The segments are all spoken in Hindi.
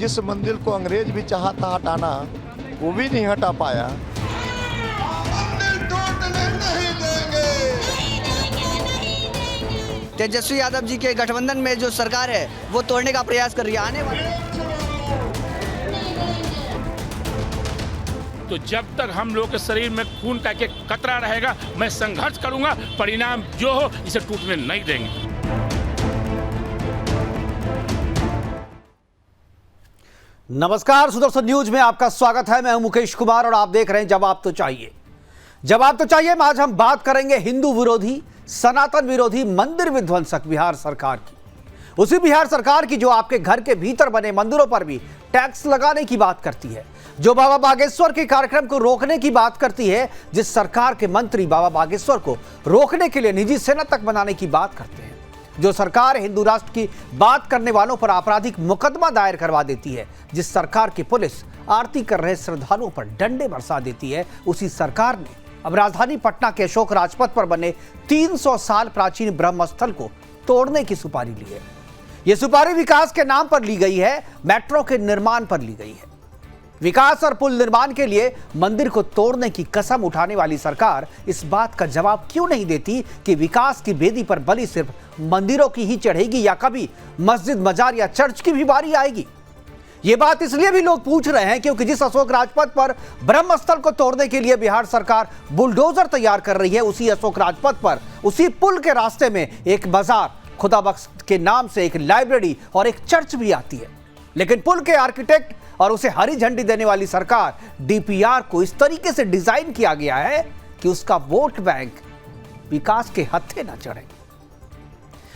जिस मंदिर को अंग्रेज भी चाहा था हटाना, वो भी नहीं हटा पाया। तेजस्वी यादव जी के गठबंधन में जो सरकार है वो तोड़ने का प्रयास कर रही है। आने वाले तो जब तक हम लोग के शरीर में खून का एक कतरा रहेगा, मैं संघर्ष करूंगा। परिणाम जो हो इसे टूटने नहीं देंगे। नमस्कार, सुदर्शन न्यूज में आपका स्वागत है। मैं हूं मुकेश कुमार और आप देख रहे हैं जवाब तो चाहिए। जवाब तो चाहिए में आज हम बात करेंगे हिंदू विरोधी, सनातन विरोधी मंदिर विध्वंसक बिहार सरकार की। उसी बिहार सरकार की जो आपके घर के भीतर बने मंदिरों पर भी टैक्स लगाने की बात करती है, जो बाबा बागेश्वर के कार्यक्रम को रोकने की बात करती है, जिस सरकार के मंत्री बाबा बागेश्वर को रोकने के लिए निजी सेना तक बनाने की बात करते हैं, जो सरकार हिंदू राष्ट्र की बात करने वालों पर आपराधिक मुकदमा दायर करवा देती है, जिस सरकार की पुलिस आरती कर रहे श्रद्धालुओं पर डंडे बरसा देती है, उसी सरकार ने अब राजधानी पटना के अशोक राजपथ पर बने 300 साल प्राचीन ब्रह्मस्थल को तोड़ने की सुपारी ली है। यह सुपारी विकास के नाम पर ली गई है, मेट्रो के निर्माण पर ली गई है। विकास और पुल निर्माण के लिए मंदिर को तोड़ने की कसम उठाने वाली सरकार इस बात का जवाब क्यों नहीं देती कि विकास की बेदी पर बलि सिर्फ मंदिरों की ही चढ़ेगी या कभी मस्जिद, मजार या चर्च की भी बारी आएगी। ये बात इसलिए भी लोग पूछ रहे हैं क्योंकि जिस अशोक राजपथ पर ब्रह्मस्थल को तोड़ने के लिए बिहार सरकार बुलडोजर तैयार कर रही है, उसी अशोक राजपथ पर, उसी पुल के रास्ते में एक बाजार, खुदाबख्श के नाम से एक लाइब्रेरी और एक चर्च भी आती है। लेकिन पुल के आर्किटेक्ट और उसे हरी झंडी देने वाली सरकार डीपीआर को इस तरीके से डिजाइन किया गया है कि उसका वोट बैंक विकास के हत्थे न चढ़े।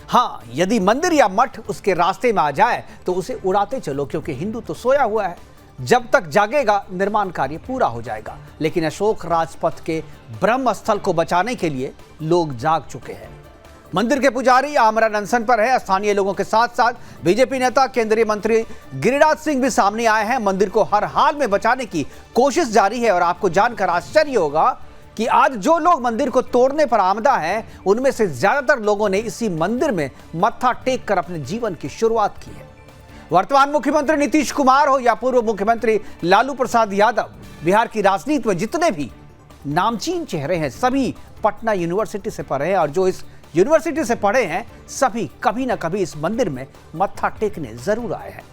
हाँ, यदि मंदिर या मठ उसके रास्ते में आ जाए तो उसे उड़ाते चलो, क्योंकि हिंदू तो सोया हुआ है, जब तक जागेगा निर्माण कार्य पूरा हो जाएगा। लेकिन अशोक राजपथ के ब्रह्मस्थल को बचाने के लिए लोग जाग चुके हैं। मंदिर के पुजारी आमरण अनशन पर है। स्थानीय लोगों के साथ साथ बीजेपी नेता केंद्रीय मंत्री गिरिराज सिंह भी सामने आए हैं। मंदिर को हर हाल में बचाने की कोशिश जारी है और आपको जानकर आश्चर्य होगा कि आज जो लोग मंदिर को तोड़ने पर आमदा हैं, उनमें से ज्यादातर लोगों ने इसी मंदिर में मत्था टेक कर अपने जीवन की शुरुआत की है। वर्तमान मुख्यमंत्री नीतीश कुमार हो या पूर्व मुख्यमंत्री लालू प्रसाद यादव, बिहार की राजनीति में जितने भी नामचीन चेहरे हैं सभी पटना यूनिवर्सिटी से पढ़े हैं और जो इस यूनिवर्सिटी से पढ़े हैं सभी कभी ना कभी इस मंदिर में मत्था टेकने जरूर आए हैं।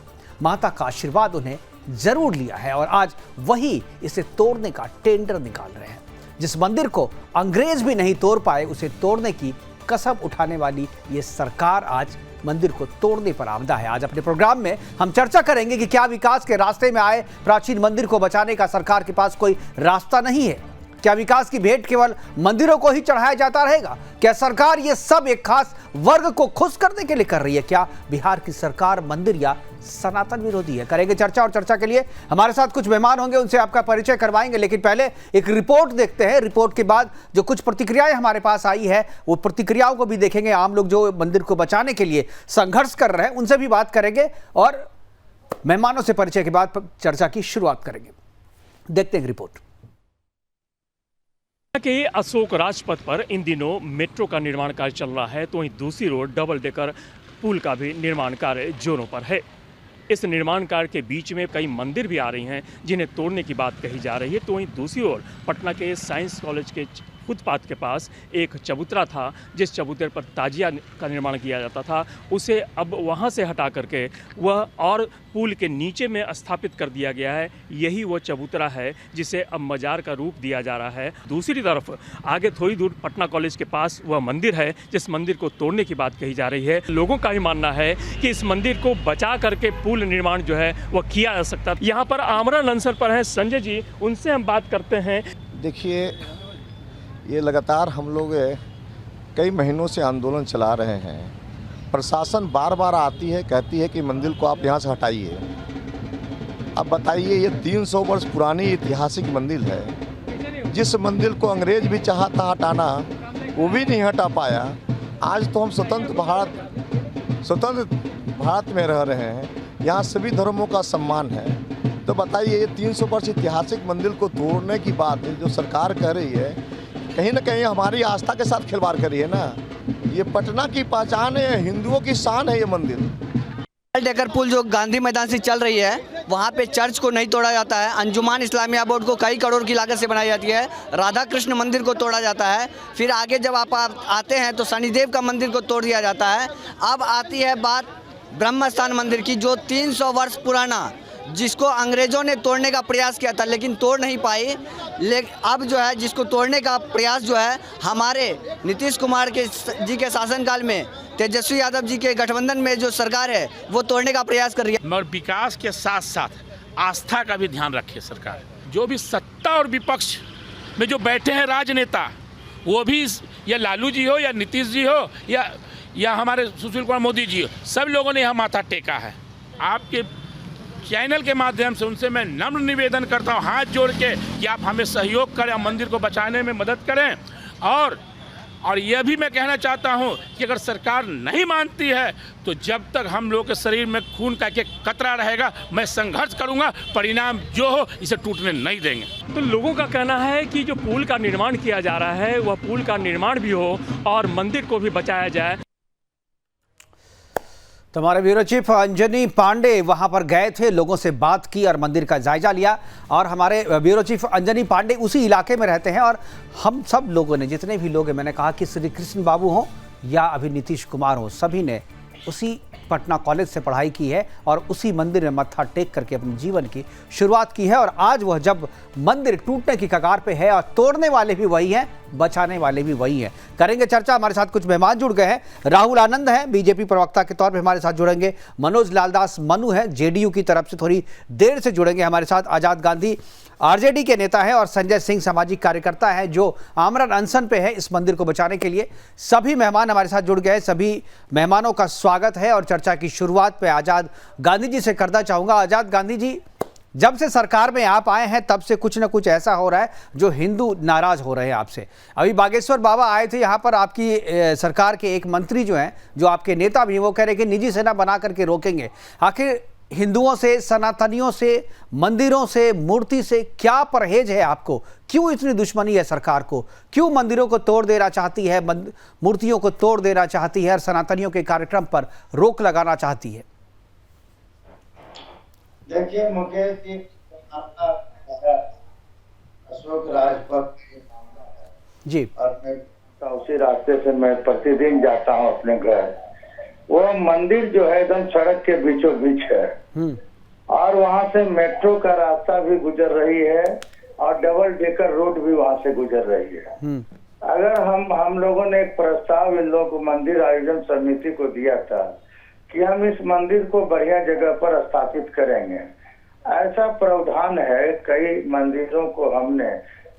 माता का आशीर्वाद उन्हें जरूर लिया है और आज वही इसे तोड़ने का टेंडर निकाल रहे हैं। जिस मंदिर को अंग्रेज भी नहीं तोड़ पाए, उसे तोड़ने की कसम उठाने वाली ये सरकार आज मंदिर को तोड़ने पर आमदा है। आज अपने प्रोग्राम में हम चर्चा करेंगे कि क्या विकास के रास्ते में आए प्राचीन मंदिर को बचाने का सरकार के पास कोई रास्ता नहीं है? क्या विकास की भेंट केवल मंदिरों को ही चढ़ाया जाता रहेगा? क्या सरकार ये सब एक खास वर्ग को खुश करने के लिए कर रही है? क्या बिहार की सरकार मंदिर या सनातन विरोधी है? करेंगे चर्चा और चर्चा के लिए हमारे साथ कुछ मेहमान होंगे, उनसे आपका परिचय करवाएंगे। लेकिन पहले एक रिपोर्ट देखते हैं। रिपोर्ट के बाद जो कुछ प्रतिक्रियाएं हमारे पास आई है वो प्रतिक्रियाओं को भी देखेंगे। आम लोग जो मंदिर को बचाने के लिए संघर्ष कर रहे हैं उनसे भी बात करेंगे और मेहमानों से परिचय के बाद चर्चा की शुरुआत करेंगे। देखते हैं रिपोर्ट। के अशोक राजपथ पर इन दिनों मेट्रो का निर्माण कार्य चल रहा है, तो वहीं दूसरी ओर डबल डेकर पुल का भी निर्माण कार्य जोरों पर है। इस निर्माण कार्य के बीच में कई मंदिर भी आ रही हैं जिन्हें तोड़ने की बात कही जा रही है। तो वहीं दूसरी ओर पटना के साइंस कॉलेज के फुटपाथ के पास एक चबूतरा था, जिस चबूतरे पर ताजिया का निर्माण किया जाता था, उसे अब वहां से हटा करके वह और पुल के नीचे में स्थापित कर दिया गया है। यही वो चबूतरा है जिसे अब मजार का रूप दिया जा रहा है। दूसरी तरफ आगे थोड़ी दूर पटना कॉलेज के पास वह मंदिर है जिस मंदिर को तोड़ने की बात कही जा रही है। लोगों का भी मानना है कि इस मंदिर को बचा करके पुल निर्माण जो है वह किया जा सकता। यहाँ पर आमरण अनशन पर है संजय जी, उनसे हम बात करते हैं। देखिए, ये लगातार हम लोग कई महीनों से आंदोलन चला रहे हैं। प्रशासन बार बार आती है, कहती है कि मंदिर को आप यहाँ से हटाइए। अब बताइए, ये 300 वर्ष पुरानी ऐतिहासिक मंदिर है। जिस मंदिर को अंग्रेज भी चाहा था हटाना, वो भी नहीं हटा पाया। आज तो हम स्वतंत्र भारत में रह रहे हैं, यहाँ सभी धर्मों का सम्मान है। तो बताइए, ये 300 वर्ष ऐतिहासिक मंदिर को तोड़ने की बात जो सरकार कह रही है, कहीं ना कहीं हमारी आस्था के साथ खिलवाड़ करी है ना। ये पटना की पहचान है, हिंदुओं की शान है ये मंदिर। डबल डेकर पुल जो गांधी मैदान से चल रही है, वहाँ पे चर्च को नहीं तोड़ा जाता है। अंजुमान इस्लामिया बोर्ड को कई करोड़ की लागत से बनाई जाती है। राधा कृष्ण मंदिर को तोड़ा जाता है। फिर आगे जब आप आते हैं तो शनिदेव का मंदिर को तोड़ दिया जाता है। अब आती है बात ब्रह्म स्थान मंदिर की, जो 300 वर्ष पुराना, जिसको अंग्रेज़ों ने तोड़ने का प्रयास किया था लेकिन तोड़ नहीं पाई। लेकिन अब जो है जिसको तोड़ने का प्रयास जो है हमारे नीतीश कुमार जी के शासनकाल में, तेजस्वी यादव जी के गठबंधन में जो सरकार है वो तोड़ने का प्रयास कर रही है। मगर विकास के साथ साथ आस्था का भी ध्यान रखे सरकार। जो भी सत्ता और विपक्ष में जो बैठे हैं राजनेता, वो भी या लालू जी हो या नीतीश जी हो या हमारे सुशील कुमार मोदी जी हो, सब लोगों ने यहाँ माथा टेका है। आपके चैनल के माध्यम से उनसे मैं नम्र निवेदन करता हूँ, हाथ जोड़ के, कि आप हमें सहयोग करें, मंदिर को बचाने में मदद करें। और यह भी मैं कहना चाहता हूँ कि अगर सरकार नहीं मानती है तो जब तक हम लोग के शरीर में खून का एक कतरा रहेगा, मैं संघर्ष करूँगा। परिणाम जो हो इसे टूटने नहीं देंगे। तो लोगों का कहना है कि जो पुल का निर्माण किया जा रहा है वह पुल का निर्माण भी हो और मंदिर को भी बचाया जाए। तो हमारे ब्यूरो चीफ अंजनी पांडे वहां पर गए थे, लोगों से बात की और मंदिर का जायजा लिया। और हमारे ब्यूरो चीफ अंजनी पांडे उसी इलाके में रहते हैं और हम सब लोगों ने, जितने भी लोग हैं, मैंने कहा कि श्री कृष्ण बाबू हों या अभी नीतीश कुमार हो, सभी ने उसी पटना कॉलेज से पढ़ाई की है और उसी मंदिर में मत्था टेक करके अपने जीवन की शुरुआत की है। और आज वह जब मंदिर टूटने की कगार पे है और तोड़ने वाले भी वही हैं, बचाने वाले भी वही हैं। करेंगे चर्चा। हमारे साथ कुछ मेहमान जुड़ गए हैं। राहुल आनंद हैं, बीजेपी प्रवक्ता के तौर पे हमारे साथ जुड़ेंगे। मनोज लालदास मनु हैं, जेडीयू की तरफ से थोड़ी देर से जुड़ेंगे हमारे साथ। आजाद गांधी आरजेडी के नेता हैं और संजय सिंह सामाजिक कार्यकर्ता हैं जो आमरण अनशन पे है इस मंदिर को बचाने के लिए। सभी मेहमान हमारे साथ जुड़ गए। सभी मेहमानों का स्वागत है और चर्चा की शुरुआत पे आजाद गांधी जी से करना चाहूँगा। आजाद गांधी जी, जब से सरकार में आप आए हैं तब से कुछ ना कुछ ऐसा हो रहा है जो हिंदू नाराज हो रहे हैं आपसे। अभी बागेश्वर बाबा आए थे यहाँ पर, आपकी सरकार के एक मंत्री जो हैं, जो आपके नेता भी हैं, वो कह रहे हैं कि निजी सेना बना करके रोकेंगे। आखिर हिंदुओं से, सनातनियों से, मंदिरों से, मूर्ति से क्या परहेज है आपको? क्यों इतनी दुश्मनी है सरकार को? क्यों मंदिरों को तोड़ देना चाहती है, मूर्तियों को तोड़ देना चाहती है और सनातनियों के कार्यक्रम पर रोक लगाना चाहती है? देखिए मुकेश जी, आपका अशोक राजपथ जी, और मैं उसी रास्ते से मैं प्रतिदिन जाता हूँ अपने घर। वो मंदिर जो है एकदम सड़क के बीचों बीच है और वहाँ से मेट्रो का रास्ता भी गुजर रही है और डबल डेकर रोड भी वहाँ से गुजर रही है। अगर हम लोगों ने एक प्रस्ताव इन लोगों को मंदिर आयोजन समिति को दिया था कि हम इस मंदिर को बढ़िया जगह पर स्थापित करेंगे। ऐसा प्रावधान है कई मंदिरों को हमने,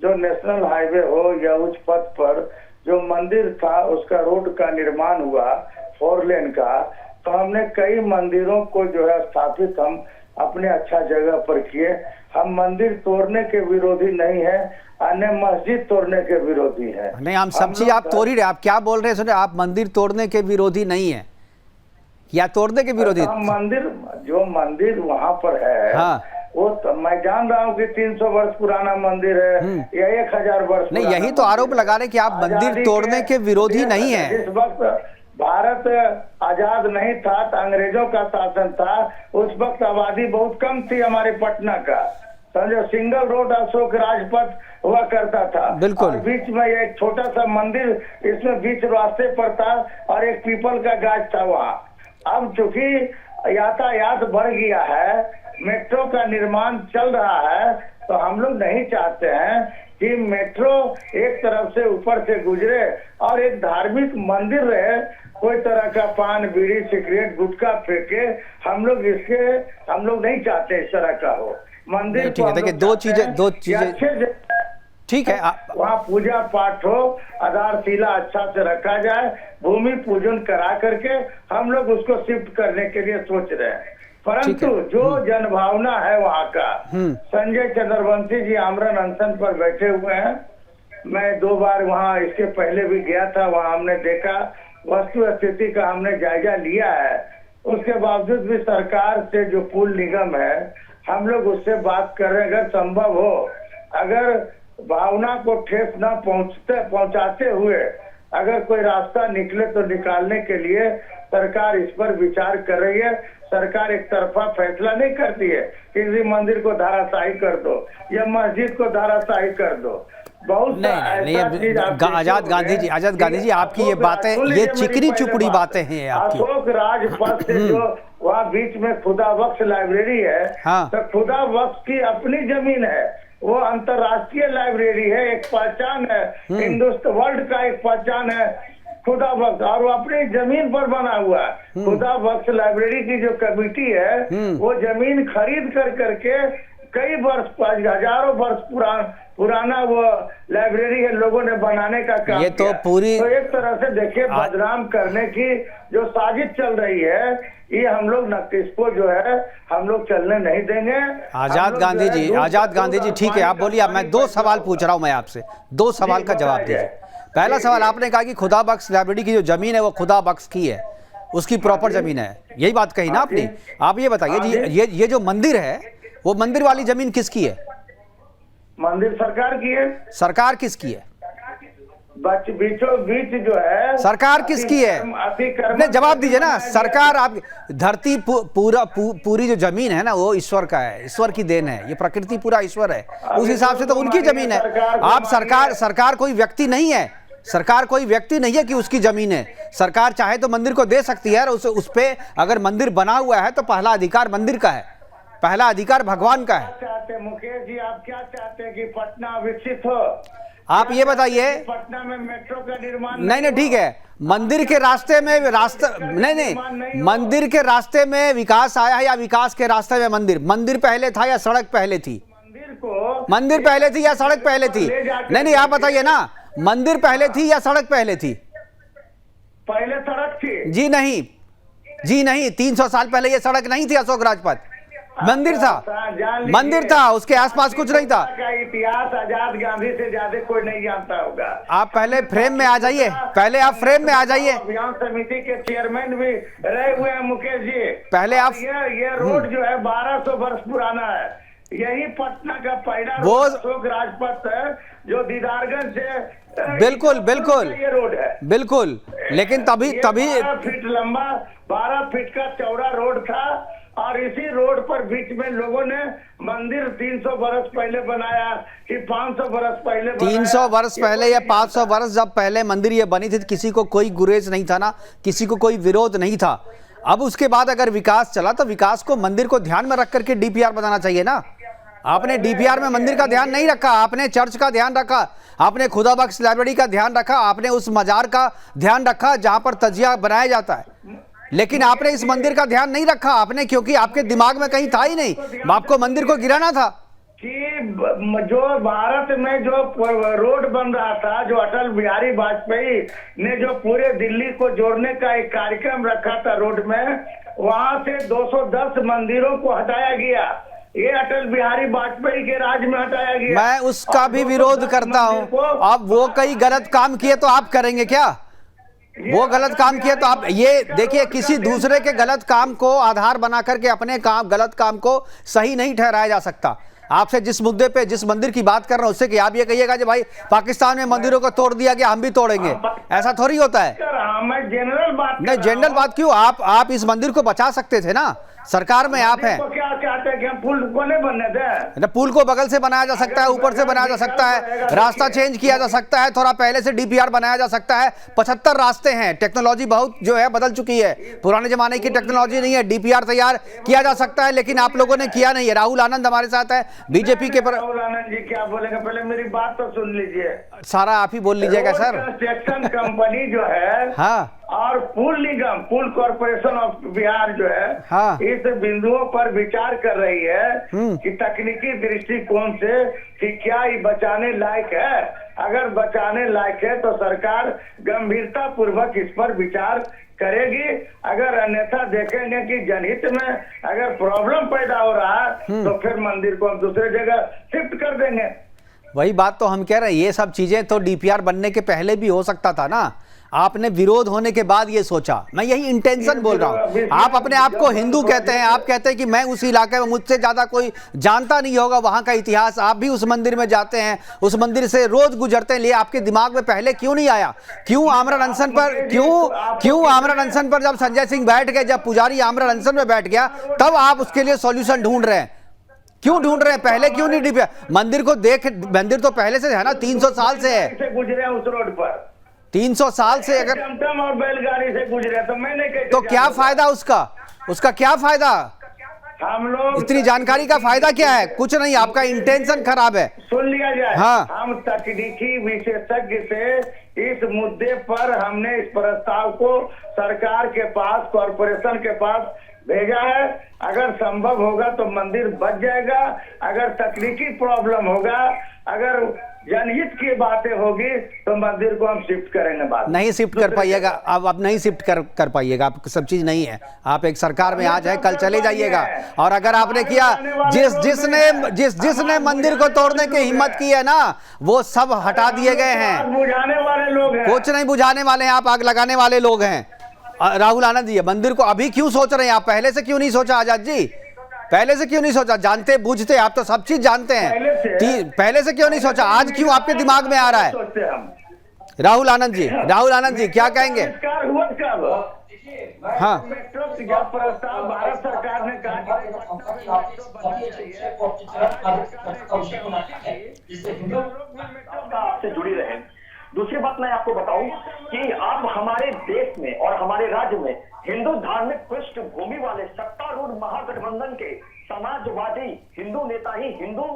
जो नेशनल हाईवे हो या उच्च पथ पर जो मंदिर था उसका रोड का निर्माण हुआ 4 लेन का, तो हमने कई मंदिरों को जो है स्थापित हम अपने अच्छा जगह पर किए। हम मंदिर तोड़ने के विरोधी नहीं है, अन्य मस्जिद तोड़ने के विरोधी है। नहीं, हम सब चीज आप तोड़ ही रहे। आप क्या बोल रहे हैं? सुने, आप मंदिर तोड़ने के विरोधी नहीं है या तोड़ने के विरोधी? मंदिर, जो मंदिर वहाँ पर है, हाँ, वो तो मैं जान रहा हूँ कि 300 वर्ष पुराना मंदिर है या 1000 वर्ष। नहीं, यही तो आरोप लगा रहे कि आप मंदिर तोड़ने के विरोधी नहीं है। जिस वक्त भारत आजाद नहीं था, तो अंग्रेजों का शासन था, उस वक्त आबादी बहुत कम थी हमारे पटना का। समझो, सिंगल रोड अशोक राजपथ हुआ करता था। बिल्कुल। और बीच में एक छोटा सा मंदिर इसमें बीच रास्ते पर था और एक पीपल का गाछ था वहाँ। अब चूंकि यातायात बढ़ गया है, मेट्रो का निर्माण चल रहा है, तो हम लोग नहीं चाहते हैं कि मेट्रो एक तरफ से ऊपर से गुजरे और एक धार्मिक मंदिर रहे। कोई तरह का पान, बीड़ी, सिगरेट, गुटखा फेंके, हम लोग नहीं चाहते इस तरह का हो। मंदिर ठीक है, देखिए दो चीजें ठीक है। वहाँ पूजा पाठ हो, आधारशिला अच्छा से रखा जाए, भूमि पूजन करा करके हम लोग उसको शिफ्ट करने के लिए सोच रहे हैं। परंतु जो जनभावना है वहाँ का, संजय चंद्रवंशी जी आमरण अनशन पर बैठे हुए हैं। मैं 2 बार वहाँ इसके पहले भी गया था, वहाँ हमने देखा, वस्तु स्थिति का हमने जायजा लिया है। उसके बावजूद भी सरकार से जो पुल निगम है, हम लोग उससे बात कर रहे हैं। अगर संभव हो, अगर भावना को ठेस न पहुंचाते हुए अगर कोई रास्ता निकले तो निकालने के लिए सरकार इस पर विचार कर रही है। सरकार एक तरफा फैसला नहीं करती है, किसी मंदिर को धराशायी कर दो या मस्जिद को धराशायी कर दो। बहुत नहीं, आजाद गांधी जी आपकी ये बातें, ये चिकनी चुपड़ी बातें हैं आपकी। अशोक राजपथ से जो वहाँ बीच में खुदा बख्श लाइब्रेरी है, हाँ। तो खुदा बख्श की अपनी जमीन है, वो अंतर्राष्ट्रीय लाइब्रेरी है, एक पहचान है, हिंदुस्तान वर्ल्ड का एक पहचान है खुदा बख्श, और वो अपनी जमीन पर बना हुआ है। खुदा बख्श लाइब्रेरी की जो कमेटी है वो जमीन खरीद कर करके कई वर्ष, हजारों वर्ष पुराना वो लाइब्रेरी है, लोगों ने बनाने का काम ये तो किया। पूरी तो एक तरह से देखिए बदनाम करने की जो साजिश चल रही है, ये हम लोग इसको जो है हम लोग चलने नहीं देंगे। आजाद गांधी जी ठीक है, आप बोलिए। अब मैं 2 सवाल पूछ रहा हूं, मैं आपसे 2 सवाल का जवाब दीजिए। पहला सवाल, आपने कहा कि खुदा बख्श लाइब्रेरी की जो जमीन है वो खुदा बख्श की है, उसकी प्रॉपर जमीन है, यही बात कही ना आपने। आप ये बताइए जी, ये जो मंदिर है वो मंदिर वाली जमीन किसकी है? मंदिर सरकार की है। सरकार किसकी है? बीचों बीच जो है सरकार किसकी है? नहीं, जवाब दीजिए ना। सरकार, आप धरती पूरी जो जमीन है ना वो ईश्वर का है, ईश्वर की देन है, ये प्रकृति पूरा ईश्वर है, उस हिसाब से तो उनकी जमीन है। आप सरकार कोई व्यक्ति नहीं है, सरकार कोई व्यक्ति नहीं है कि उसकी जमीन है। सरकार चाहे तो मंदिर को दे सकती है, और उस पे अगर मंदिर बना हुआ है तो पहला अधिकार मंदिर का है, पहला अधिकार भगवान का है। चाहते मुकेश जी, आप क्या चाहते हैं कि पटना विकसित हो? आप ये बताइए। पटना में मेट्रो का निर्माण नहीं, ठीक है, मंदिर के रास्ते में नहीं, मंदिर के रास्ते में विकास आया है या विकास के रास्ते में मंदिर पहले था या सड़क पहले थी? मंदिर पहले थी या सड़क पहले थी? नहीं, आप बताइए ना, मंदिर पहले थी या सड़क पहले थी? पहले सड़क थी। जी नहीं, 300 साल पहले ये सड़क नहीं थी अशोक राजपथ, मंदिर था, उसके आसपास कुछ नहीं था। इतिहास आजाद गांधी से ज्यादा कोई नहीं जानता होगा। आप पहले फ्रेम में आ जाइए, अभियान समिति के चेयरमैन भी रहे हुए हैं मुकेश जी। पहले आप ये रोड जो है 1200 वर्ष पुराना है, यही पटना का पहला अशोक राजपथ है जो दीदारगंज से बिल्कुल ये रोड है, बिल्कुल। लेकिन तभी 12 फीट लंबा, 12 फीट का चौड़ा रोड था, और इसी रोड पर बीच में लोगों ने मंदिर 300 वर्ष पहले बनाया कि 500 वर्ष पहले बनाया। 300 वर्ष पहले या 500 वर्ष जब पहले मंदिर ये बनी थी, किसी को कोई गुरेज नहीं था ना, किसी को कोई विरोध नहीं था। अब उसके बाद अगर विकास चला तो विकास को, मंदिर को ध्यान में रख करके डीपीआर बनाना चाहिए ना। आपने डीपीआर में मंदिर का ध्यान नहीं रखा, आपने चर्च का ध्यान रखा, आपने खुदा बख्श लाइब्रेरी का ध्यान रखा, आपने उस मजार का ध्यान रखा जहां पर तजिया बनाया जाता है, लेकिन आपने इस मंदिर का ध्यान नहीं रखा। आपने, क्योंकि आपके दिमाग में कहीं था ही नहीं, आपको मंदिर को गिराना था। कि जो भारत में जो रोड बन रहा था, जो अटल बिहारी वाजपेयी ने जो पूरे दिल्ली को जोड़ने का एक कार्यक्रम रखा था रोड में, वहां से 210 मंदिरों को हटाया गया। ये अटल बिहारी वाजपेयी के राज में हटाया गया। मैं उसका भी विरोध करता हूँ। अब वो कई गलत काम किए तो आप करेंगे क्या? वो गलत काम किए तो आप ये देखिए, किसी दूसरे के गलत काम को आधार बना करके अपने गलत काम को सही नहीं ठहराया जा सकता। आपसे जिस मुद्दे पे, जिस मंदिर की बात कर रहा हूं, उससे कि आप ये कहिएगा कि भाई पाकिस्तान में मंदिरों को तोड़ दिया गया, हम भी तोड़ेंगे, ऐसा थोड़ी होता है। मैं जनरल बात नहीं, जनरल बात क्यों? आप इस मंदिर को बचा सकते थे ना, सरकार में आप हैं। क्या चाहते हैं कि हम पुल को नहीं बनने दें? पुल को बगल से बनाया जा सकता है, ऊपर से बनाया जा सकता है, रास्ता चेंज किया जा सकता है, थोड़ा पहले से डीपीआर बनाया जा सकता है। 75 रास्ते हैं, टेक्नोलॉजी बहुत जो है बदल चुकी है, पुराने जमाने की टेक्नोलॉजी नहीं है। डीपीआर तैयार किया जा सकता है, लेकिन आप लोगों ने किया नहीं है। राहुल आनंद हमारे साथ है, बीजेपी के। राहुल आनंद जी क्या बोलेंगे? पहले मेरी बात तो सुन लीजिए। सारा आप ही बोल लीजिएगा सर। कंस्ट्रक्शन कंपनी जो है, हाँ, और पुल निगम, पुल कॉर्पोरेशन ऑफ बिहार जो है, हाँ, इस बिंदुओं पर विचार कर रही है कि तकनीकी दृष्टिकोण से कि क्या ये बचाने लायक है। अगर बचाने लायक है तो सरकार गंभीरता पूर्वक इस पर विचार करेगी। अगर अन्यथा देखेंगे कि जनहित में अगर प्रॉब्लम पैदा हो रहा है तो फिर मंदिर को हम दूसरे जगह शिफ्ट कर देंगे। वही बात तो हम कह रहे हैं, ये सब चीजें तो डीपीआर बनने के पहले भी हो सकता था ना। आपने विरोध होने के बाद ये सोचा? मैं यही इंटेंशन बोल रहा हूँ। आप अपने आप को हिंदू कहते हैं, आप कहते हैं कि मैं उस इलाके में, मुझसे ज्यादा कोई जानता नहीं होगा वहां का इतिहास। आप भी उस मंदिर में जाते हैं, उस मंदिर से रोज गुजरते हैं, लिए आपके दिमाग में पहले क्यों नहीं आया? क्यों आमरण अनशन पर, क्यों आमरण अनशन पर जब संजय सिंह बैठ गए, जब पुजारी आमरण अनशन में बैठ गया, तब आप उसके लिए सॉल्यूशन ढूंढ रहे हैं? क्यों ढूंढ रहे हैं? पहले क्यों नहीं डिपा? मंदिर को देख, मंदिर तो पहले से है ना, 300 साल से है। गुजरे उस रोड पर 300 साल से अगर टमटम और बैलगाड़ी से गुजरे तो मैंने कैसे तो क्या फायदा उसका क्या फायदा? हम लोग इतनी जानकारी का फायदा क्या है? कुछ नहीं, आपका इंटेंशन खराब है। सुन लिया जाए। हाँ। हम तकनीकी विशेषज्ञ से इस मुद्दे पर हमने इस प्रस्ताव को सरकार के पास, कॉरपोरेशन के पास भेजा है। अगर संभव होगा तो मंदिर बच जाएगा, अगर तकनीकी प्रॉब्लम होगा, अगर जनहित की बातें होगी तो मंदिर को हम शिफ्ट करेंगे। बाद नहीं शिफ्ट कर पाइएगा, अब नहीं शिफ्ट कर पाइएगा, आप सब चीज नहीं है। आप एक सरकार में आ जाए, कल चले जाइएगा। और अगर आपने किया, जिसने मंदिर को तोड़ने की हिम्मत की है ना, वो सब हटा दिए गए हैं। बुझाने वाले लोग हैं, कुछ नहीं बुझाने वाले हैं, आप आग लगाने वाले लोग हैं। राहुल आनंद जी, मंदिर को अभी क्यों सोच रहे हैं आप? पहले से क्यों नहीं सोचा आजाद जी? पहले से क्यों नहीं सोचा? जानते बूझते, आप तो सब चीज जानते हैं। पहले से क्यों नहीं सोचा? आज क्यों आपके दिमाग में आ रहा है? राहुल आनंद जी क्या कहेंगे? हुआ कब? हाँ, मेट्रो का प्रस्ताव भारत सरकार ने कहा आपसे जुड़ी रहे। दूसरी बात मैं आपको बताऊं कि आप हमारे देश में और हमारे राज्य में हिंदू धार्मिक पृष्ठभूमि वाले सत्तारूढ़ महागठबंधन के समाजवादी हिंदू नेता ही हिंदू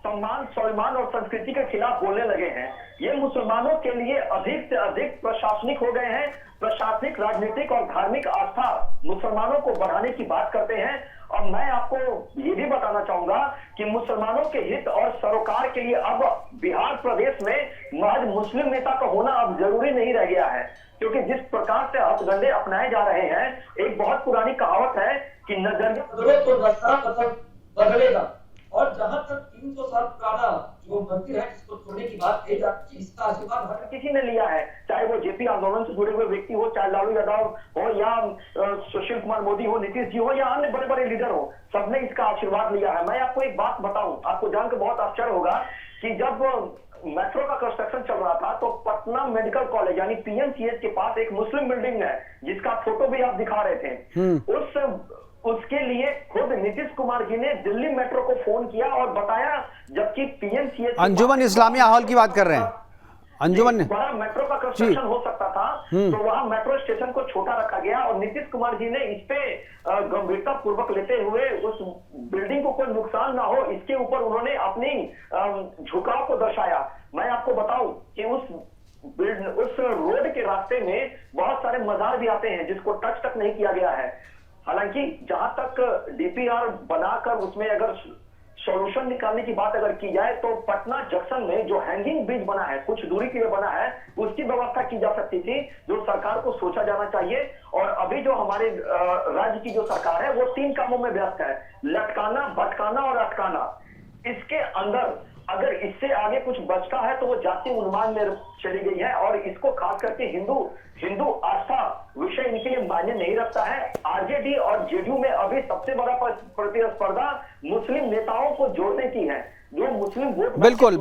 सम्मान, स्वाभिमान और संस्कृति के खिलाफ बोलने लगे हैं। ये मुसलमानों के लिए अधिक से अधिक प्रशासनिक हो गए हैं। प्रशासनिक, राजनीतिक और धार्मिक आस्था मुसलमानों को बढ़ाने की बात करते हैं। और मैं आपको ये भी बताना चाहूंगा कि मुसलमानों के हित और सरोकार के लिए अब बिहार प्रदेश में महज मुस्लिम नेता का होना अब जरूरी नहीं रह गया है, क्योंकि जिस प्रकार से हथकंडे अपनाए जा रहे हैं, एक बहुत पुरानी कहावत है कि नजरिया तो रास्ता बदलेगा। और जहां तक 300 साल पुराना जो मंदिर है जिसको तोड़ने की बात कही जाती है, इसका आशीर्वाद हर किसी ने लिया है, चाहे वो जेपी आंदोलन से जुड़े हुए व्यक्ति हो, चाहे लालू यादव हो, या सुशील कुमार मोदी हो, नीतीश जी हो, या अन्य बड़े बड़े लीडर हो, सबने इसका आशीर्वाद लिया है। मैं आपको एक बात बताऊं, आपको जानकर बहुत आश्चर्य होगा कि जब मेट्रो का कंस्ट्रक्शन चल रहा था तो पटना मेडिकल कॉलेज यानी पीएमसीएच के पास एक मुस्लिम बिल्डिंग है जिसका फोटो भी आप दिखा रहे थे। उसके लिए खुद नीतीश कुमार जी ने दिल्ली मेट्रो को फोन किया और बताया, जबकि पीएमसीएच अंजुमन इस्लामिया हॉल की बात कर रहे हैं। अंजुमन बड़ा मेट्रो का कंस्ट्रक्शन हो सकता था, तो वहां मेट्रो स्टेशन को छोटा रखा गया और नीतीश कुमार जी ने इस पे गंभीरता पूर्वक लेते हुए उस बिल्डिंग को कोई नुकसान ना हो, इसके ऊपर उन्होंने अपनी झुकाव को दर्शाया। मैं आपको बताऊं कि उस रोड के रास्ते में बहुत सारे मजार भी आते हैं जिसको टच तक नहीं किया गया है। हालांकि जहां तक डीपीआर बनाकर उसमें अगर सॉल्यूशन निकालने की बात अगर की जाए तो पटना जंक्शन में जो हैंगिंग ब्रिज बना है, कुछ दूरी के लिए बना है, उसकी व्यवस्था की जा सकती थी, जो सरकार को सोचा जाना चाहिए। और अभी जो हमारे राज्य की जो सरकार है वो 3 कामों में व्यस्त है, लटकाना, भटकाना और अटकाना। इसके अंदर अगर इससे आगे कुछ बचता है तो वो जाति उन्माद में चली गई है और इसको खास करके हिंदू आस्था विषय इनके लिए मायने नहीं रखता है। आरजेडी और जेडीयू में अभी सबसे बड़ा प्रतिस्पर्धा मुस्लिम नेताओं को जोड़ने की है, जो मुस्लिम वोट। बिल्कुल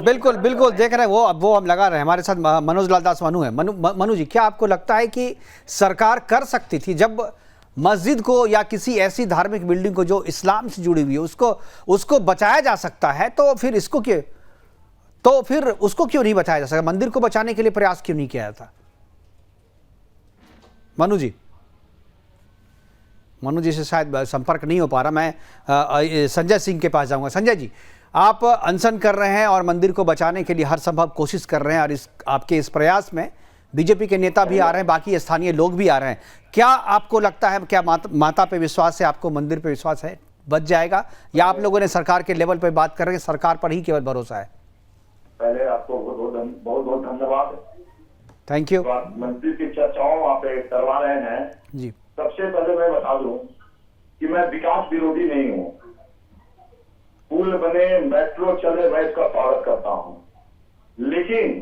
देख रहे हैं वो हम लगा रहे हैं। हमारे साथ मनोज लाल दास मनु है। मनु जी, क्या आपको लगता है कि सरकार कर सकती थी, जब मस्जिद को या किसी ऐसी धार्मिक बिल्डिंग को जो इस्लाम से जुड़ी हुई है उसको बचाया जा सकता है, तो फिर उसको क्यों नहीं बचाया जा सकता? मंदिर को बचाने के लिए प्रयास क्यों नहीं किया जाता? मनु जी से शायद संपर्क नहीं हो पा रहा। मैं संजय सिंह के पास जाऊंगा। संजय जी, आप अनशन कर रहे हैं और मंदिर को बचाने के लिए हर संभव कोशिश कर रहे हैं, और आपके इस प्रयास में बीजेपी के नेता भी आ रहे हैं, बाकी स्थानीय लोग भी आ रहे हैं। क्या आपको लगता है, क्या माता पे विश्वास है, आपको मंदिर पे विश्वास है, बच जाएगा, या आप लोगों ने सरकार के लेवल पे बात कर रहे हैं, सरकार पर ही केवल भरोसा है? पहले आपको बहुत बहुत धन्यवाद, थैंक यू। मंदिर की चर्चाओं वहाँ पे करवा रहे हैं जी। सबसे पहले मैं बता दूं कि मैं विकास विरोधी नहीं हूँ। पुल बने, मेट्रो चले, मैं इसका स्वागत करता हूँ, लेकिन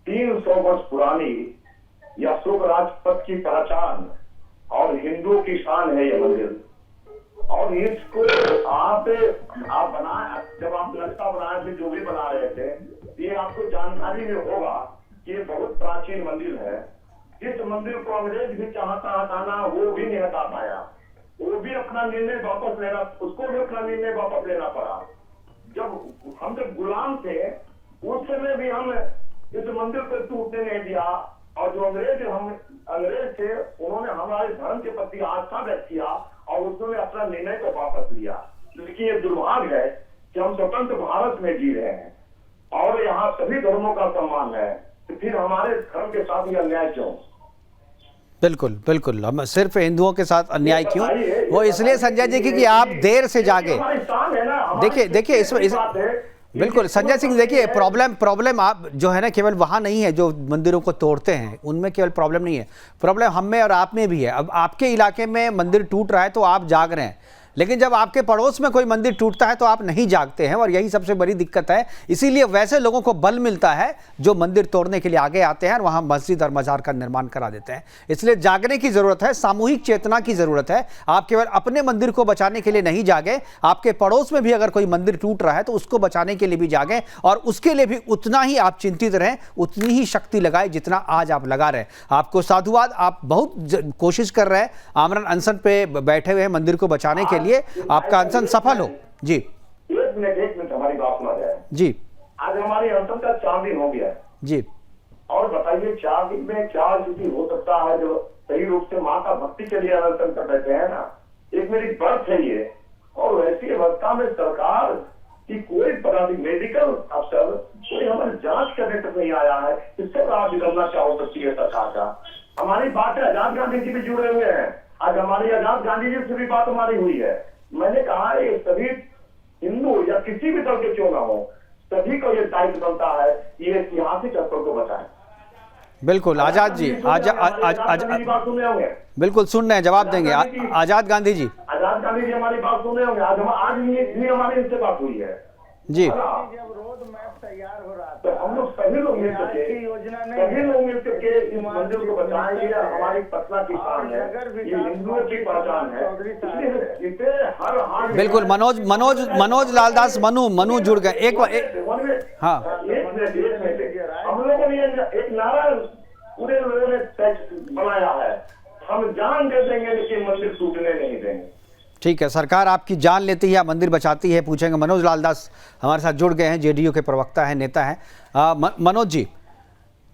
300 वर्ष पुरानी राजपथ की पहचान और हिंदुओं की शान है ये मंदिर। और इसको आप बनाए, जब आप नक्शा बनाए थे, जो भी बना रहे थे, ये आपको जानकारी में होगा कि ये बहुत प्राचीन मंदिर है। इस मंदिर को अंग्रेज भी चाहता हटाना, वो भी नहीं हटा पाया। वो भी अपना निर्णय वापस लेना, उसको भी अपना निर्णय वापस लेना पड़ा। जब गुलाम थे, उस समय भी हम इस मंदिर को टूटने नहीं दिया। और जो अंग्रेज थे, उन्होंने हमारे धर्म के प्रति आस्था व्यक्त किया और उन्होंने अपना निर्णय को वापस लिया। लेकिन ये दुर्भाग्य है कि हम स्वतंत्र भारत में जी रहे हैं और यहाँ सभी धर्मों का सम्मान है, तो फिर हमारे धर्म के साथ ये अन्याय क्यों? बिल्कुल बिल्कुल, हम सिर्फ हिंदुओं के साथ अन्याय क्यों? वो इसलिए संजय जी की कि आप देर से जागे। देखिए इसमें बिल्कुल संजय सिंह, देखिए प्रॉब्लम आप जो है ना, केवल वहाँ नहीं है जो मंदिरों को तोड़ते हैं, उनमें केवल प्रॉब्लम नहीं है, प्रॉब्लम हम में और आप में भी है। अब आपके इलाके में मंदिर टूट रहा है तो आप जाग रहे हैं, लेकिन जब आपके पड़ोस में कोई मंदिर टूटता है तो आप नहीं जागते हैं, और यही सबसे बड़ी दिक्कत है। इसीलिए वैसे लोगों को बल मिलता है जो मंदिर तोड़ने के लिए आगे आते हैं और वहां मस्जिद और मजार का निर्माण करा देते हैं। इसलिए जागने की जरूरत है, सामूहिक चेतना की जरूरत है। आप केवल अपने मंदिर को बचाने के लिए नहीं जागे, आपके पड़ोस में भी अगर कोई मंदिर टूट रहा है तो उसको बचाने के लिए भी जागें, और उसके लिए भी उतना ही आप चिंतित रहें, उतनी ही शक्ति लगाए जितना आज आप लगा रहे हैं। आपको साधुवाद, आप बहुत कोशिश कर रहे हैं, आमरण अनशन पे बैठे हुए हैं मंदिर को बचाने के लिए, आपका अनशन सफल हो। जी एक मिनट हमारी बात सुना जाए जी। आज हमारी अनशन का 4 दिन हो गया जी। और बताइए 4 दिन में क्या स्थिति हो सकता है जो सही रूप से माँ का भक्ति के लिए अनशन कर रहे हैं ना। एक मेरी बर्थ है ये, और वैसी अवस्था में सरकार की कोई पदाधिकारी, मेडिकल अफसर कोई हमारी जांच करने तक नहीं आया है। इससे बड़ा विडंबना क्या हो सकती है सरकार का? हमारी बात है, आजाद गांधी जी भी जुड़े हुए हैं, आज हमारी आजाद गांधी जी से भी बात हमारी हुई है। मैंने कहा है सभी हिंदू या किसी भी दल के क्यों ना हो, सभी को ये दायित्व बनता है ये ऐतिहासिक स्थल को बचाएं। बिल्कुल आजाद जी, बिल्कुल सुन रहे हैं, जवाब देंगे। आजाद गांधी जी हमारी बात सुन रहे होंगे। आज भी हमारी इनसे बात हुई है जी। जब रोड मैप तैयार हो रहा था तो हम लोग सभी लोग मिलकर इस मंदिर को बचाएंगे। हमारी पटना की शान है, ये हिंदुओं की पहचान है, इसलिए इसे हर हाल। बिल्कुल मनोज लालदास मनु जुड़ गए। एक हाँ, हम लोगों ने एक नारा पूरे लोगों ने बनाया है, हम जान दे देंगे लेकिन मंदिर टूटने नहीं देंगे। ठीक है, सरकार आपकी जान लेती है या मंदिर बचाती है, पूछेंगे। मनोज लालदास हमारे साथ जुड़ गए हैं, जेडीयू के प्रवक्ता हैं, नेता हैं। मनोज जी,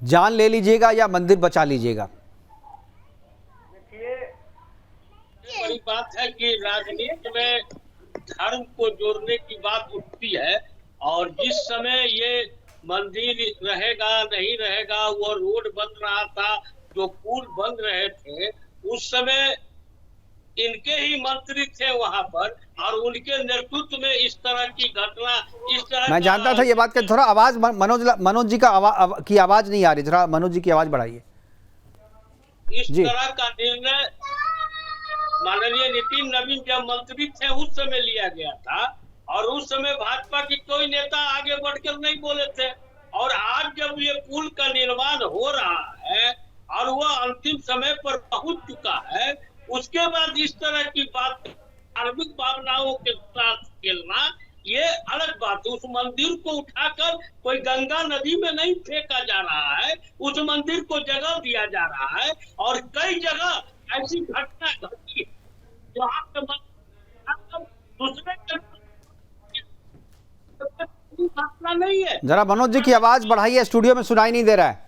जान ले लीजिएगा या मंदिर बचा लीजिएगा? बड़ी बात है कि राजनीति में धर्म को जोड़ने की बात उठती है, और जिस समय ये मंदिर रहेगा नहीं रहेगा, वो रोड बन रहा था, जो पुल बन रहे थे, उस समय इनके ही मंत्री थे वहां पर, और उनके नेतृत्व में इस तरह की घटना, इस तरह मैं जानता था ये बात कि थोड़ा आवाज मनोज जी की आवाज नहीं आ रही, थोड़ा मनोज जी की आवाज बढ़ाइए। इस तरह का निर्णय माननीय नितिन नवीन जब मंत्री थे उस समय लिया गया था, और उस समय भाजपा की कोई नेता आगे बढ़कर नहीं बोले थे। और आज जब ये पुल का निर्माण हो रहा है और वह अंतिम समय पर पहुंच चुका है, उसके बाद इस तरह की बात, धार्मिक भावनाओं के साथ खेलना, ये अलग बात है। उस मंदिर को उठाकर कोई गंगा नदी में नहीं फेंका जा रहा है, उस मंदिर को जगह दिया जा रहा है। और कई जगह ऐसी घटना घटी है जहाँ पे दूसरे घटना नहीं है। जरा मनोज जी की आवाज बढ़ाइए, स्टूडियो में सुनाई नहीं दे रहा है।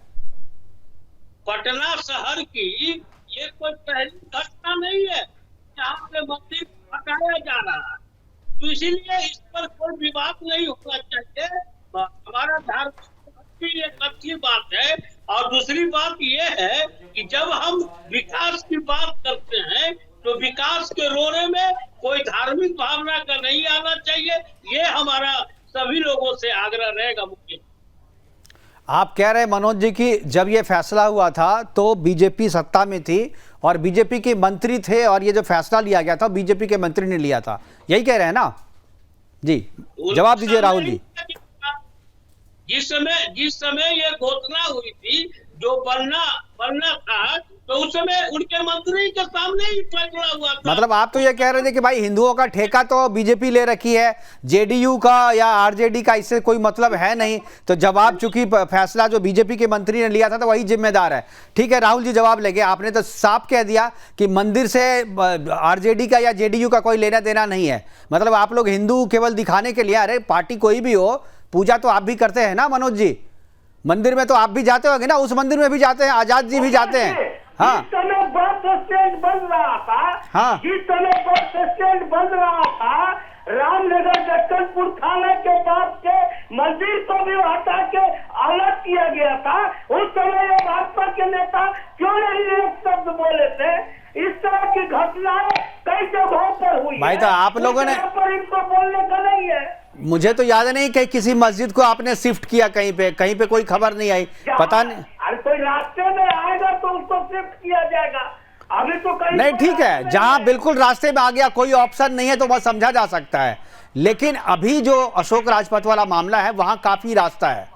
पटना शहर की ये कोई पहली घटना नहीं है जहाँ पे मंदिर हटाया जा रहा है, तो इसीलिए इस पर कोई विवाद नहीं होना चाहिए। हमारा धार्मिक एक अच्छी बात है। और दूसरी बात ये है कि जब हम विकास की बात करते हैं तो विकास के रोने में कोई धार्मिक भावना का नहीं आना चाहिए, ये हमारा सभी लोगों से आग्रह रहेगा। मुख्य आप कह रहे हैं मनोज जी कि जब ये फैसला हुआ था तो बीजेपी सत्ता में थी और बीजेपी के मंत्री थे, और ये जो फैसला लिया गया था बीजेपी के मंत्री ने लिया था, यही कह रहे हैं ना? जी जवाब दीजिए राहुल जी। जिस समय ये घोषणा हुई थी, जो बनना था, तो उस समय उनके मंत्री के सामने ही फैसला हुआ था। मतलब आप तो ये कह रहे थे कि भाई हिंदुओं का ठेका तो बीजेपी ले रखी है, जेडीयू का या आरजेडी का इससे कोई मतलब है नहीं, तो जवाब चूंकि फैसला जो बीजेपी के मंत्री ने लिया था तो वही जिम्मेदार है। ठीक है राहुल जी जवाब लेंगे, आपने तो साफ कह दिया कि मंदिर से आरजेडी का या जेडीयू का कोई लेना देना नहीं है। मतलब आप लोग हिंदू केवल दिखाने के लिए, अरे पार्टी कोई भी हो, पूजा तो आप भी करते हैं ना मनोज जी, मंदिर में तो आप भी जाते होंगे ना, उस मंदिर में भी जाते हैं, आजाद जी भी जाते हैं। हाँ जिस समय बस स्टैंड बन रहा था, हाँ जिस समय बस स्टैंड बन रहा था, रामनगर जक्कनपुर थाना के पास के मंदिर को भी हटा के अलग किया गया था। उस समय ये भाजपा के नेता क्यों नहीं एक शब्द बोले थे? इस तरह की घटनाएं कई जगहों पर हुई भाई, तो आप लोगों ने पर इनको बोलने का नहीं है। मुझे तो याद नहीं कि किसी मस्जिद को आपने शिफ्ट किया, कहीं पे कोई खबर नहीं आई, पता नहीं। अरे कोई रास्ते में आएगा तो उसको शिफ्ट किया जाएगा, अभी तो कहीं नहीं ठीक है, जहां बिल्कुल रास्ते में आ गया कोई ऑप्शन नहीं है तो वह समझा जा सकता है, लेकिन अभी जो अशोक राजपथ वाला मामला है वहां काफी रास्ता है,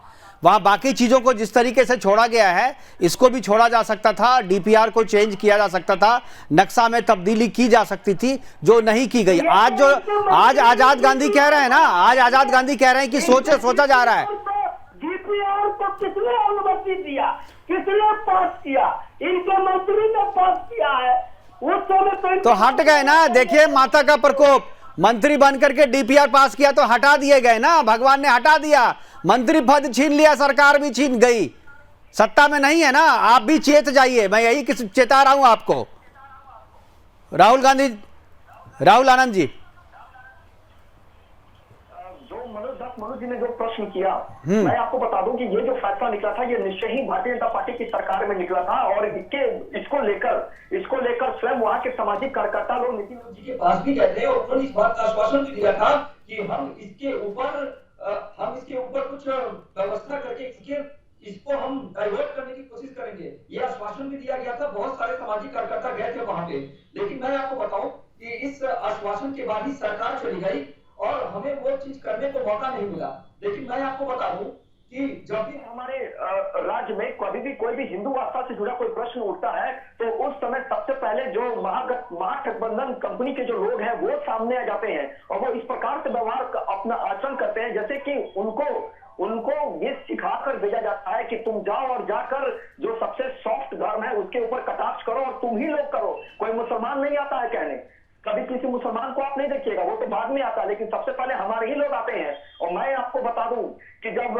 वहां बाकी चीजों को जिस तरीके से छोड़ा गया है इसको भी छोड़ा जा सकता था, डीपीआर को चेंज किया जा सकता था, नक्शा में तब्दीली की जा सकती थी जो नहीं की गई। आज आजाद गांधी कह रहे हैं ना, आज आजाद गांधी कह रहे हैं कि सोचा जा रहा है। डीपीआर को किसने अनुमति दिया, किसने पास किया? इनके मंत्री ने पास किया है। उस समय तो हट गए ना, देखिए माता का प्रकोप, मंत्री बनकर के डीपीआर पास किया तो हटा दिए गए ना, भगवान ने हटा दिया, मंत्री पद छीन लिया, सरकार भी छीन गई, सत्ता में नहीं है ना, आप भी चेत जाइए, मैं यही चेता रहा हूं आपको। राहुल आनंद जी, मनोज जी ने जो प्रश्न किया, मैं आपको बता दूं कि ये जो फैसला निकला था ये निश्चय ही भारतीय जनता पार्टी की सरकार में निकला था और इसको लेकर स्वयं वहां के सामाजिक कार्यकर्ता लोग नितिन जी के पास भी गए थे और उन्होंने इस बात का आश्वासन भी दिया था कि हम इसके ऊपर कुछ व्यवस्था करके इसको हम डाइवर्ट करने की कोशिश करेंगे, ये आश्वासन भी दिया गया था। बहुत सारे सामाजिक कार्यकर्ता गए थे वहां पे, लेकिन मैं आपको बताऊं कि इस आश्वासन के बाद ही सरकार चली गई और हमें वो चीज करने को मौका नहीं मिला। लेकिन मैं आपको बता दूं कि जब भी हमारे राज्य में कभी भी कोई भी हिंदू आस्था से जुड़ा कोई प्रश्न उठता है तो उस समय सबसे पहले जो महागठबंधन कंपनी के जो लोग हैं वो सामने आ जाते हैं और वो इस प्रकार से व्यवहार अपना आचरण करते हैं जैसे कि उनको ये सिखाकर भेजा जाता है कि तुम जाओ और जाकर जो सबसे सॉफ्ट धर्म है उसके ऊपर कटाक्ष करो और तुम ही लोग करो। कोई मुसलमान नहीं आता है कहने, कभी किसी मुसलमान को आप नहीं देखिएगा, वो तो बाद में आता है, लेकिन सबसे पहले हमारे ही लोग आते हैं। और मैं आपको बता दूं कि जब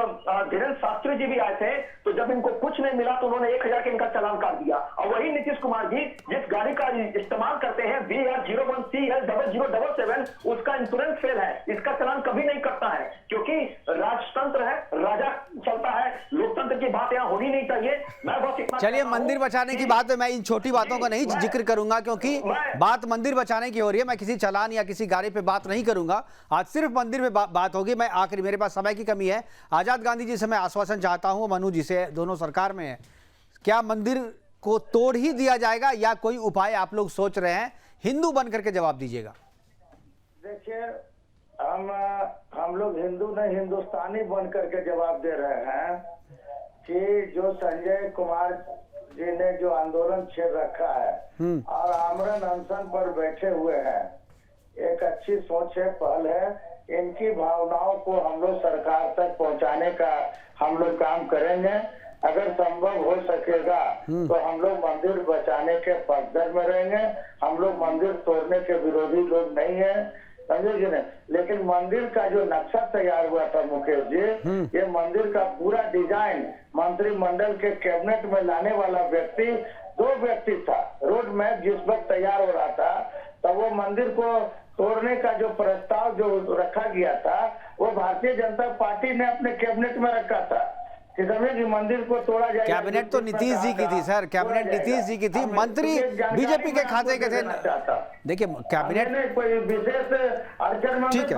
धीरेन्द्र शास्त्री जी भी आए थे तो जब इनको कुछ नहीं मिला तो उन्होंने 1000 के इनका चालान काट दिया। और वही नीतीश कुमार जी जिस गाड़ी का इस्तेमाल करते हैं BR01CL0077 उसका इंश्योरेंस फेल है, इसका चालान कभी नहीं कटता है क्योंकि राजतंत्र है, राजा चलता है, लोकतंत्र की बात यहाँ होनी नहीं चाहिए। मैं बस इतना चलिए मंदिर बचाने की बात है, मैं इन छोटी बातों का नहीं जिक्र करूंगा क्योंकि बात मंदिर बचाने की हो रही है, मैं किसी चालान या किसी गाड़ी पे बात नहीं करूंगा, आज सिर्फ मंदिर में बात होगी। मैं आखिरी, मेरे पास समय की कमी है, आजाद गांधी जी से मैं आश्वासन चाहता हूं, मनु जी से, दोनों सरकार में है, क्या मंदिर को तोड़ ही दिया जाएगा या कोई उपाय आप लोग सोच रहे हैं? हिंदू बन करके जवाब दीजिएगा। देखिए हम लोग हिंदू नहीं हिंदुस्तानी बन करके जवाब दे रहे हैं कि जो संजय कुमार जी ने जो आंदोलन छेड़ रखा है और आमरण अनशन पर बैठे हुए हैं, एक अच्छी सोच है, पहल है, इनकी भावनाओं को हम लोग सरकार तक पहुंचाने का हम लोग काम करेंगे। अगर संभव हो सकेगा तो हम लोग मंदिर बचाने के पक्षधर में रहेंगे। हम लोग मंदिर तोड़ने के विरोधी लोग नहीं है, समझे जी ने। लेकिन मंदिर का जो नक्शा तैयार हुआ था मुकेश जी, ये मंदिर का पूरा डिजाइन मंत्रिमंडल के कैबिनेट में लाने वाला व्यक्ति 2 व्यक्ति था। रोड मैप जिस वक्त तैयार हो रहा था तब वो मंदिर को तोड़ने का जो प्रस्ताव जो रखा गया था वो भारतीय जनता पार्टी ने अपने कैबिनेट में रखा था कि मंदिर को तोड़ा जाए। कैबिनेट तो नीतीश जी की थी सर, कैबिनेट नीतीश जी की थी, मंत्री बीजेपी के खाते के थे। देखिए कैबिनेट कोई विशेष अड़चन में ठीक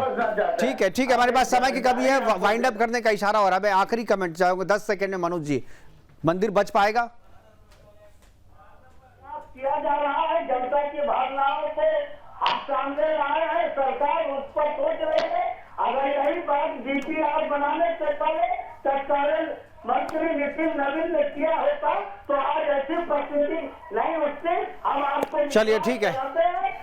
है, हमारे पास समय की कमी है, वाइंड अप करने का इशारा हो रहा है। मैं आखिरी कमेंट चाहूंगा 10 सेकंड में, मनोज जी, मंदिर बच पाएगा? किया जा रहा है, जनता की भावनाओं से आप सामने लाए हैं, सरकार उस पर सोच रही है। अगर यही बात डीपीआर बनाने से पहले तत्कालीन मंत्री नितिन नवीन ने किया होता तो आज ऐसी परिस्थिति नहीं उठती। हम आपको चलिए, ठीक है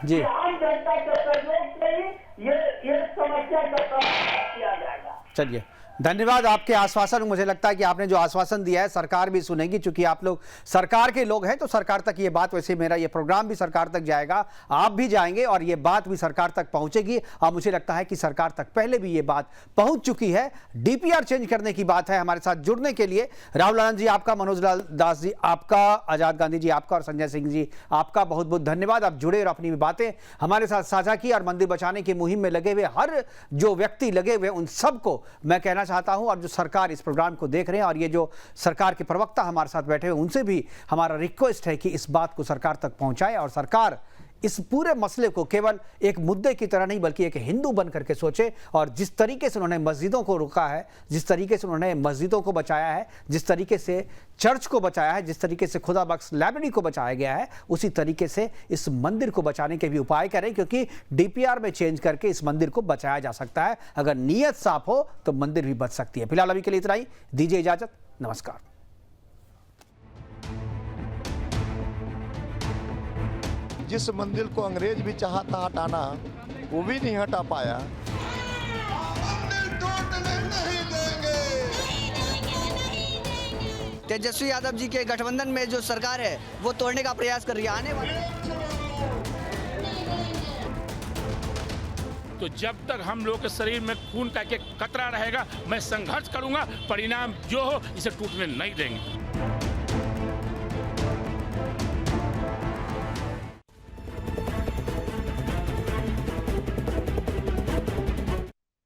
जी। आम जनता के सहयोग से ही ये समस्या का समाधान किया जाएगा। चलिए, धन्यवाद आपके आश्वासन। मुझे लगता है कि आपने जो आश्वासन दिया है सरकार भी सुनेगी, क्योंकि आप लोग सरकार के लोग हैं तो सरकार तक ये बात, वैसे मेरा ये प्रोग्राम भी सरकार तक जाएगा, आप भी जाएंगे और ये बात भी सरकार तक पहुंचेगी। और मुझे लगता है कि सरकार तक पहले भी ये बात पहुंच चुकी है। डीपीआर चेंज करने की बात है। हमारे साथ जुड़ने के लिए राहुल आनंद जी आपका, मनोज लाल दास जी आपका, आजाद गांधी जी आपका और संजय सिंह जी आपका बहुत बहुत धन्यवाद। आप जुड़े और अपनी बातें हमारे साथ साझा की और मंदिर बचाने की मुहिम में लगे हुए हर जो व्यक्ति लगे हुए उन सबको मैं कहना चाहता हूं, और जो सरकार इस प्रोग्राम को देख रहे हैं और ये जो सरकार के प्रवक्ता हमारे साथ बैठे हुए उनसे भी हमारा रिक्वेस्ट है कि इस बात को सरकार तक पहुंचाए और सरकार इस पूरे मसले को केवल एक मुद्दे की तरह नहीं बल्कि एक हिंदू बन करके सोचे। और जिस तरीके से उन्होंने मस्जिदों को रोका है, जिस तरीके से उन्होंने मस्जिदों को बचाया है, जिस तरीके से चर्च को बचाया है, जिस तरीके से खुदा बख्श लाइब्रेरी को बचाया गया है, उसी तरीके से इस मंदिर को बचाने के भी उपाय करें, क्योंकि डीपीआर में चेंज करके इस मंदिर को बचाया जा सकता है। अगर नीयत साफ हो तो मंदिर भी बच सकती है। फिलहाल अभी के लिए इतना ही, दीजिए इजाजत, नमस्कार। जिस मंदिर को अंग्रेज भी चाहा था हटाना, वो भी नहीं हटा पाया। तेजस्वी यादव जी के गठबंधन में जो सरकार है वो तोड़ने का प्रयास कर रही है। आने वाले तो जब तक हम लोग के शरीर में खून का एक कतरा रहेगा, मैं संघर्ष करूंगा। परिणाम जो हो इसे टूटने नहीं देंगे।